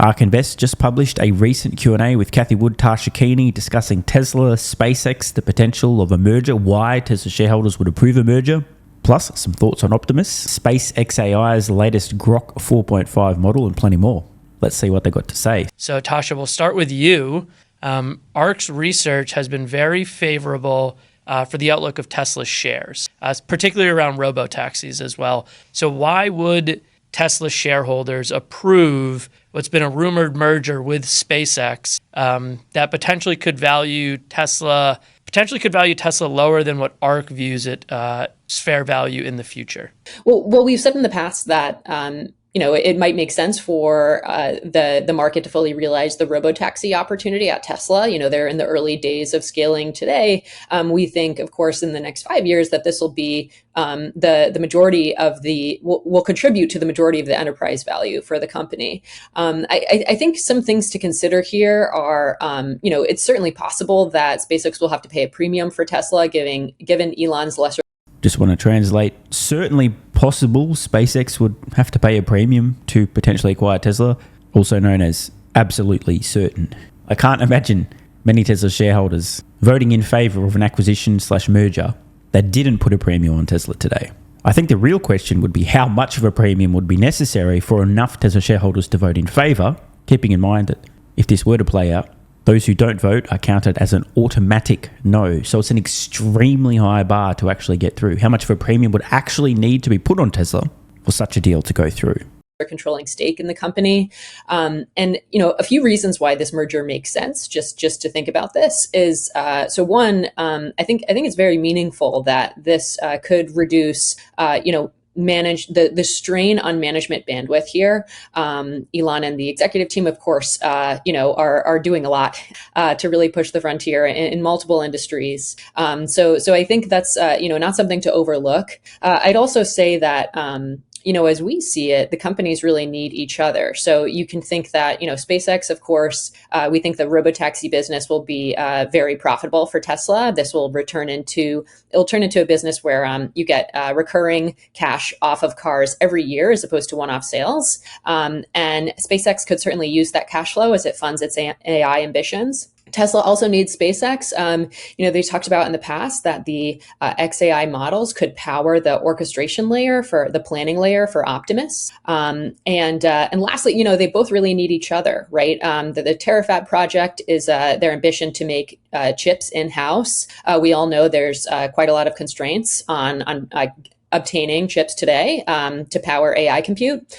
ARK Invest just published a recent Q&A with Cathie Wood, Tasha Keeney discussing Tesla, SpaceX, the potential of a merger, why Tesla shareholders would approve a merger, plus some thoughts on Optimus, SpaceX AI's latest Grok 4.5 model, and plenty more. Let's see what they got to say. So Tasha, we'll start with you. ARK's research has been very favorable for the outlook of Tesla shares, particularly around robo-taxis as well. So why would Tesla shareholders approve what's been a rumored merger with SpaceX that potentially could value Tesla lower than what ARK views it fair value in the future? Well, we've said in the past that it might make sense for the market to fully realize the robotaxi opportunity at Tesla. They're in the early days of scaling today. We think, of course, in the next 5 years that this will be the majority of will contribute to the majority of the enterprise value for the company. I think some things to consider here are, it's certainly possible that SpaceX will have to pay a premium for Tesla, given Elon's lesser. Just want to translate. Certainly possible SpaceX would have to pay a premium to potentially acquire Tesla, also known as absolutely certain. I can't imagine many Tesla shareholders voting in favor of an acquisition/merger that didn't put a premium on Tesla today. I think the real question would be how much of a premium would be necessary for enough Tesla shareholders to vote in favor, keeping in mind that if this were to play out, those who don't vote are counted as an automatic no. So it's an extremely high bar to actually get through. How much of a premium would actually need to be put on Tesla for such a deal to go through? Controlling stake in the company. And a few reasons why this merger makes sense, just to think about this is, so one, I think it's very meaningful that this could reduce, manage the strain on management bandwidth here. Elon and the executive team, of course, are doing a lot to really push the frontier in multiple industries. So I think that's not something to overlook. I'd also say that as we see it, the companies really need each other. So you can think that, SpaceX, of course, we think the robotaxi business will be very profitable for Tesla. This will turn into a business where you get recurring cash off of cars every year as opposed to one-off sales. And SpaceX could certainly use that cash flow as it funds its AI ambitions. Tesla also needs SpaceX. They talked about in the past that the XAI models could power the orchestration layer for the planning layer for Optimus. And lastly, they both really need each other, right? The Terafab project is their ambition to make chips in-house. We all know there's quite a lot of constraints on obtaining chips today to power AI compute.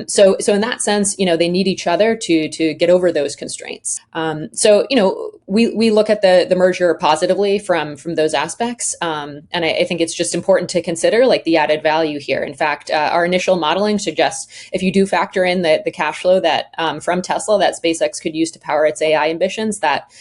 So in that sense, they need each other to get over those constraints. We look at the merger positively from those aspects. And I think it's just important to consider the added value here. In fact, our initial modeling suggests if you do factor in the cash flow that from Tesla that SpaceX could use to power its AI ambitions, that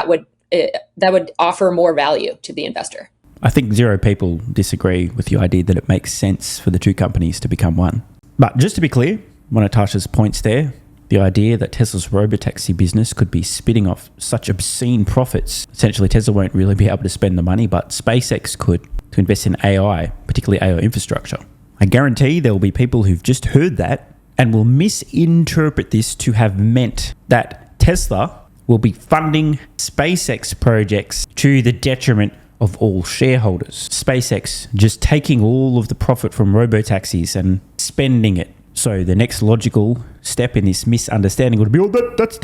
would offer more value to the investor. I think zero people disagree with the idea that it makes sense for the two companies to become one. But just to be clear, one of Tasha's points there, the idea that Tesla's robotaxi business could be spitting off such obscene profits. Essentially, Tesla won't really be able to spend the money, but SpaceX could to invest in AI, particularly AI infrastructure. I guarantee there will be people who've just heard that and will misinterpret this to have meant that Tesla will be funding SpaceX projects to the detriment of all shareholders. SpaceX just taking all of the profit from robotaxis and spending it. So the next logical step in this misunderstanding would be, that's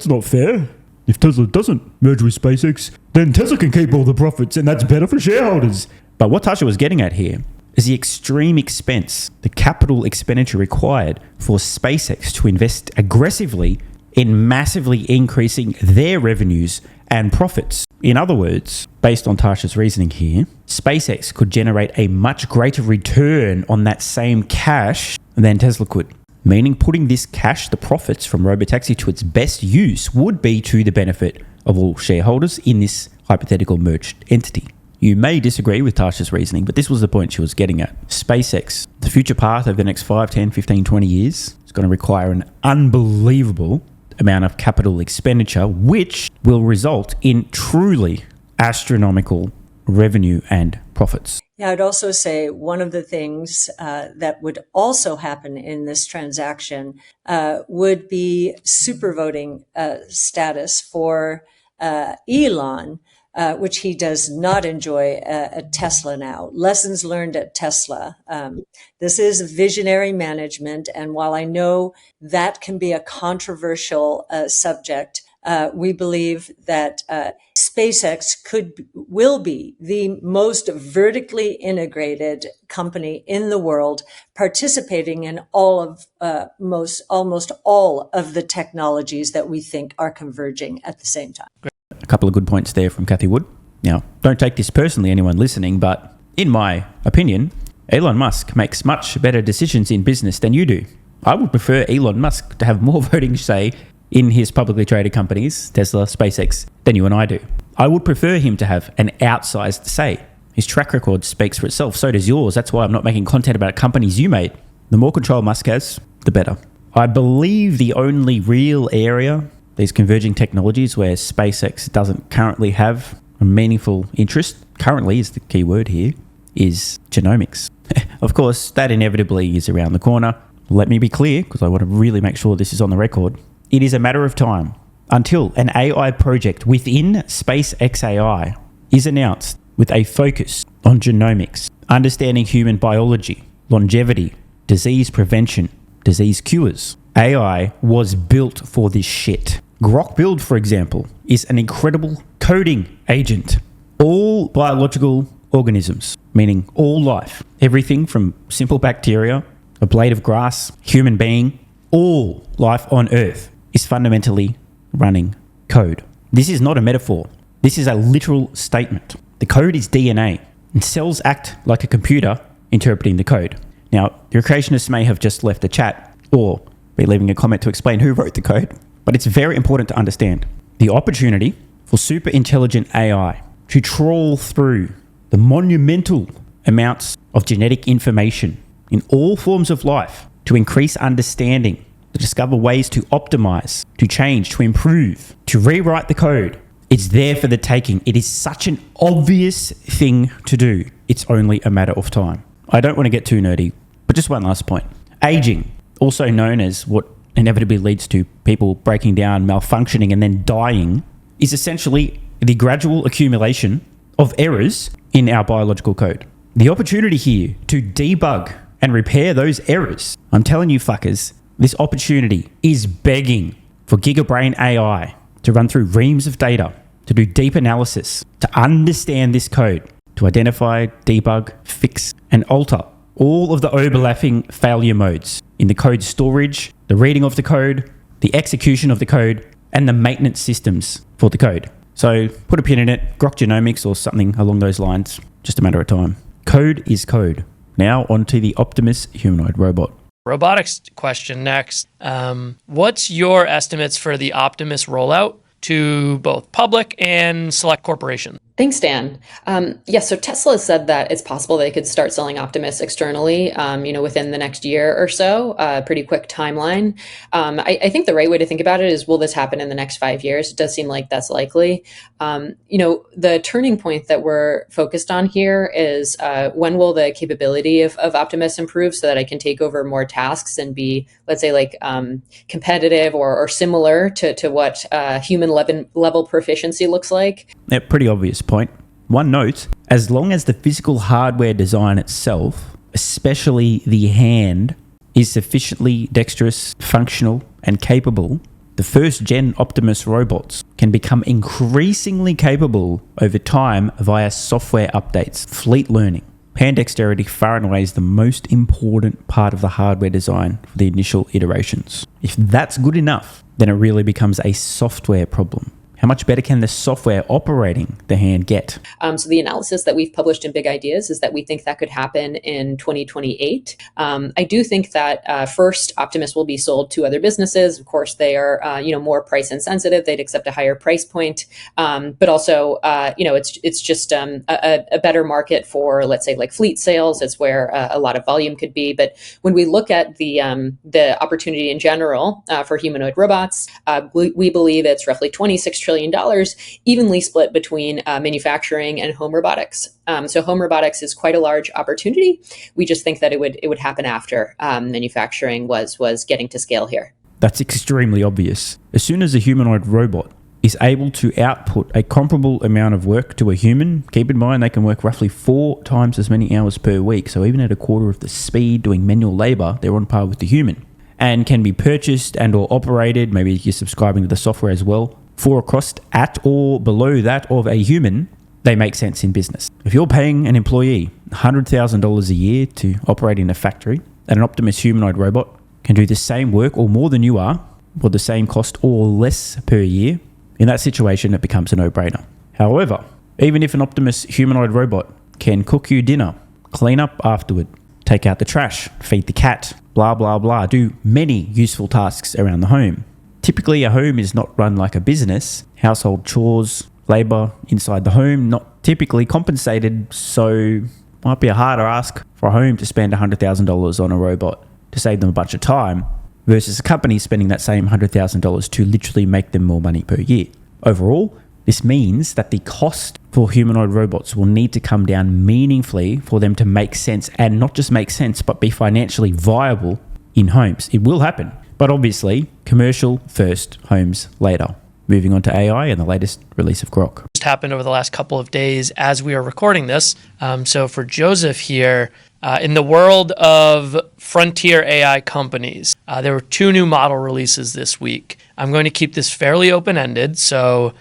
not fair. If Tesla doesn't merge with SpaceX, then Tesla can keep all the profits and that's better for shareholders. But what Tasha was getting at here is the extreme expense, the capital expenditure required for SpaceX to invest aggressively in massively increasing their revenues and profits. In other words, based on Tasha's reasoning here, SpaceX could generate a much greater return on that same cash than Tesla could. Meaning putting this cash, the profits from robotaxi, to its best use would be to the benefit of all shareholders in this hypothetical merged entity. You may disagree with Tasha's reasoning, but this was the point she was getting at. SpaceX, the future path over the next 5, 10, 15, 20 years is going to require an unbelievable amount of capital expenditure, which will result in truly astronomical revenue and profits. Yeah, I'd also say one of the things that would also happen in this transaction would be super voting status for Elon, which he does not enjoy at Tesla now. Lessons learned at Tesla. This is visionary management. And while I know that can be a controversial subject, we believe that SpaceX will be the most vertically integrated company in the world, participating in almost all of the technologies that we think are converging at the same time. A couple of good points there from Kathy Wood. Now, don't take this personally, anyone listening, but in my opinion, Elon Musk makes much better decisions in business than you do. I would prefer Elon Musk to have more voting say in his publicly traded companies, Tesla, SpaceX, than you and I do. I would prefer him to have an outsized say. His track record speaks for itself. So does yours. That's why I'm not making content about companies you made. The more control Musk has, the better. I believe the only real area, these converging technologies where SpaceX doesn't currently have a meaningful interest, currently is the key word here, is genomics. Of course, that inevitably is around the corner. Let me be clear, because I want to really make sure this is on the record. It is a matter of time until an AI project within SpaceX AI is announced with a focus on genomics, understanding human biology, longevity, disease prevention, disease cures. AI was built for this shit. Grok Build, for example, is an incredible coding agent. All biological organisms, meaning all life, everything from simple bacteria, a blade of grass, human being, all life on Earth is fundamentally running code. This is not a metaphor. This is a literal statement. The code is DNA, and cells act like a computer interpreting the code. Now, your creationists may have just left the chat or be leaving a comment to explain who wrote the code, but it's very important to understand the opportunity for super intelligent AI to trawl through the monumental amounts of genetic information in all forms of life to increase understanding, to discover ways to optimize, to change, to improve, to rewrite the code. It's there for the taking. It is such an obvious thing to do. It's only a matter of time. I don't want to get too nerdy, but just one last point. Aging, also known as what inevitably leads to people breaking down, malfunctioning, and then dying, is essentially the gradual accumulation of errors in our biological code. The opportunity here to debug and repair those errors, I'm telling you fuckers, this opportunity is begging for gigabrain AI to run through reams of data, to do deep analysis, to understand this code, to identify, debug, fix, and alter all of the overlapping failure modes in the code storage, the reading of the code, the execution of the code, and the maintenance systems for the code. So put a pin in it, Grok Genomics or something along those lines, just a matter of time. Code is code. Now onto the Optimus humanoid robot. Robotics question next. What's your estimates for the Optimus rollout to both public and select corporations? Thanks, Dan. So Tesla has said that it's possible they could start selling Optimus externally, within the next year or so, pretty quick timeline. I think the right way to think about it is, will this happen in the next 5 years? It does seem like that's likely. The turning point that we're focused on here is when will the capability of Optimus improve so that I can take over more tasks and be, let's say, like competitive or similar to what human level proficiency looks like. Yeah, pretty obvious point. One note, as long as the physical hardware design itself, especially the hand, is sufficiently dexterous, functional, and capable, the first gen Optimus robots can become increasingly capable over time via software updates, fleet learning. Hand dexterity far and away is the most important part of the hardware design for the initial iterations. If that's good enough, then it really becomes a software problem. How much better can the software operating the hand get? So the analysis that we've published in Big Ideas is that we think that could happen in 2028. I do think that first Optimus will be sold to other businesses. Of course, they are more price insensitive. They'd accept a higher price point, but also it's just a better market for, let's say, like fleet sales. It's where a lot of volume could be. But when we look at the opportunity in general for humanoid robots, we believe it's roughly $26 trillion trillion, evenly split between manufacturing and home robotics. So home robotics is quite a large opportunity. We just think that it would happen after manufacturing was getting to scale here. That's extremely obvious. As soon as a humanoid robot is able to output a comparable amount of work to a human, keep in mind they can work roughly 4 times as many hours per week. So even at a quarter of the speed doing manual labor, they're on par with the human, and can be purchased and or operated, maybe you're subscribing to the software as well, for a cost at or below that of a human, they make sense in business. If you're paying an employee $100,000 a year to operate in a factory, and an Optimus humanoid robot can do the same work or more than you are, for the same cost or less per year, in that situation, it becomes a no-brainer. However, even if an Optimus humanoid robot can cook you dinner, clean up afterward, take out the trash, feed the cat, blah, blah, blah, do many useful tasks around the home. Typically, a home is not run like a business. Household chores, labor inside the home, not typically compensated, so might be a harder ask for a home to spend $100,000 on a robot to save them a bunch of time, versus a company spending that same $100,000 to literally make them more money per year. Overall, this means that the cost for humanoid robots will need to come down meaningfully for them to make sense, and not just make sense, but be financially viable in homes. It will happen, but obviously, commercial first, homes later. Moving on to AI and the latest release of Grok. Just happened over the last couple of days as we are recording this. So for Joseph here, in the world of frontier AI companies, there were 2 new model releases this week. I'm going to keep this fairly open-ended, so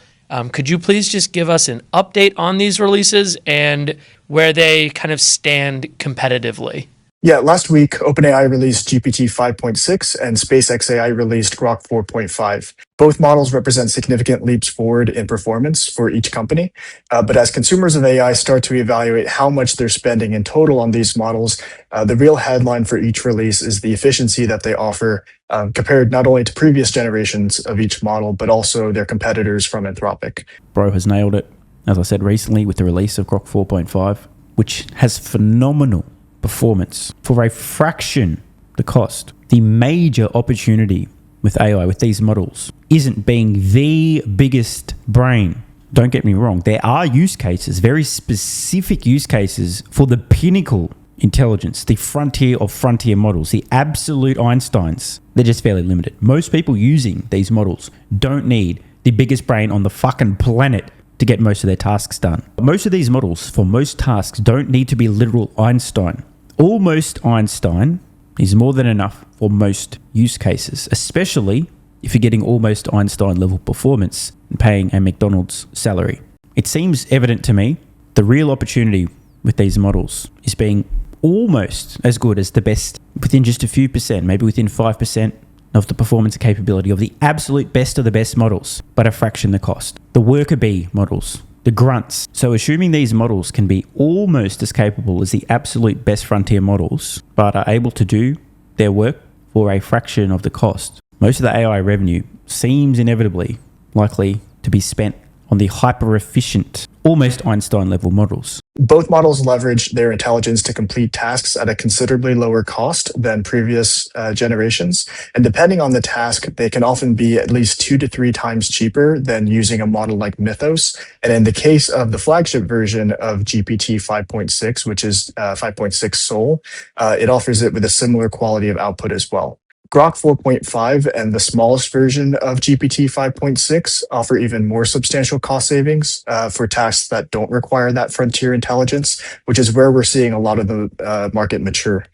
could you please just give us an update on these releases and where they kind of stand competitively? Yeah, last week, OpenAI released GPT 5.6 and SpaceX AI released Grok 4.5. Both models represent significant leaps forward in performance for each company. But as consumers of AI start to evaluate how much they're spending in total on these models, the real headline for each release is the efficiency that they offer compared not only to previous generations of each model, but also their competitors from Anthropic. Bro has nailed it, as I said recently, with the release of Grok 4.5, which has phenomenal performance for a fraction the cost. The major opportunity with AI, with these models, isn't being the biggest brain. Don't get me wrong. There are use cases, very specific use cases for the pinnacle intelligence, the frontier of frontier models, the absolute Einsteins. They're just fairly limited. Most people using these models don't need the biggest brain on the fucking planet to get most of their tasks done. Most of these models, for most tasks, don't need to be literal Einstein. Almost Einstein is more than enough for most use cases, especially if you're getting almost Einstein level performance and paying a McDonald's salary. It seems evident to me the real opportunity with these models is being almost as good as the best within just a few percent, maybe within 5% of the performance and capability of the absolute best of the best models, but a fraction the cost. The worker bee models, the grunts. So assuming these models can be almost as capable as the absolute best frontier models, but are able to do their work for a fraction of the cost, most of the AI revenue seems inevitably likely to be spent on the hyper-efficient, almost Einstein-level models. Both models leverage their intelligence to complete tasks at a considerably lower cost than previous generations. And depending on the task, they can often be at least 2 to 3 times cheaper than using a model like Mythos. And in the case of the flagship version of GPT 5.6, which is 5.6 Sol, it offers it with a similar quality of output as well. Grok 4.5 and the smallest version of GPT 5.6 offer even more substantial cost savings for tasks that don't require that frontier intelligence, which is where we're seeing a lot of the market mature.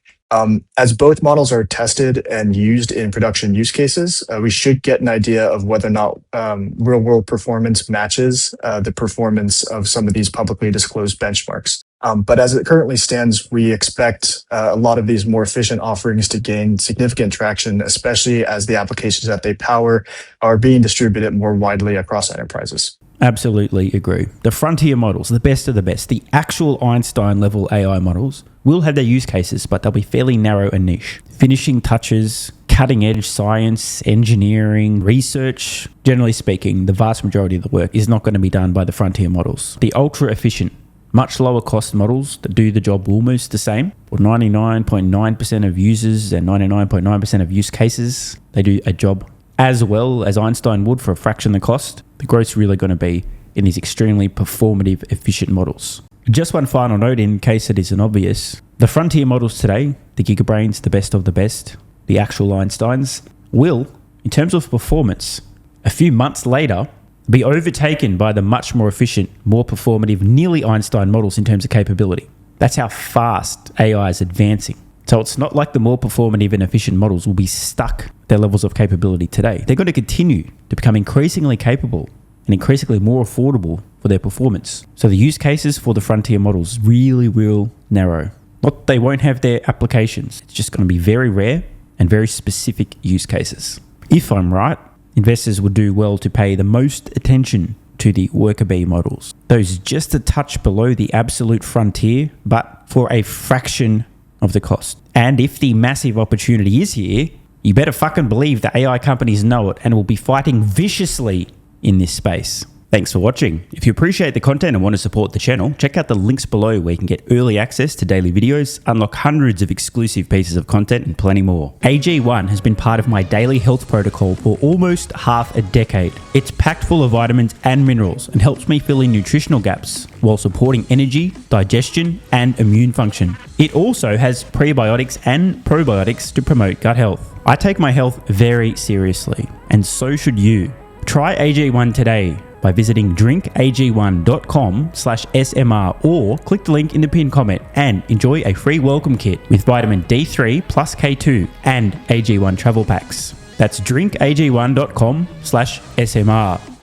As both models are tested and used in production use cases, we should get an idea of whether or not real-world performance matches the performance of some of these publicly disclosed benchmarks. But as it currently stands, we expect a lot of these more efficient offerings to gain significant traction, especially as the applications that they power are being distributed more widely across enterprises. Absolutely agree. The frontier models, the best of the best, the actual Einstein level AI models will have their use cases, but they'll be fairly narrow and niche. Finishing touches, cutting edge science, engineering, research, generally speaking, the vast majority of the work is not going to be done by the frontier models. The ultra efficient, much lower cost models that do the job almost the same. For 99.9% of users and 99.9% of use cases, they do a job as well as Einstein would for a fraction of the cost. The growth's really going to be in these extremely performative, efficient models. Just one final note in case it isn't obvious. The frontier models today, the Gigabrains, the best of the best, the actual Einsteins, will, in terms of performance, a few months later, be overtaken by the much more efficient, more performative, nearly Einstein models in terms of capability. That's how fast AI is advancing. So it's not like the more performative and efficient models will be stuck at their levels of capability today. They're going to continue to become increasingly capable and increasingly more affordable for their performance. So the use cases for the frontier models really will narrow. Not they won't have their applications. It's just going to be very rare and very specific use cases. If I'm right, investors would do well to pay the most attention to the worker bee models. Those just a touch below the absolute frontier, but for a fraction of the cost. And if the massive opportunity is here, you better fucking believe the AI companies know it and will be fighting viciously in this space. Thanks for watching. If you appreciate the content and want to support the channel, check out the links below where you can get early access to daily videos, unlock hundreds of exclusive pieces of content, and plenty more. AG1 has been part of my daily health protocol for almost half a decade. It's packed full of vitamins and minerals and helps me fill in nutritional gaps while supporting energy, digestion, and immune function. It also has prebiotics and probiotics to promote gut health. I take my health very seriously, and so should you. Try AG1 today by visiting drinkag1.com/SMR or click the link in the pinned comment and enjoy a free welcome kit with vitamin D3 plus K2 and AG1 travel packs. That's drinkag1.com/SMR.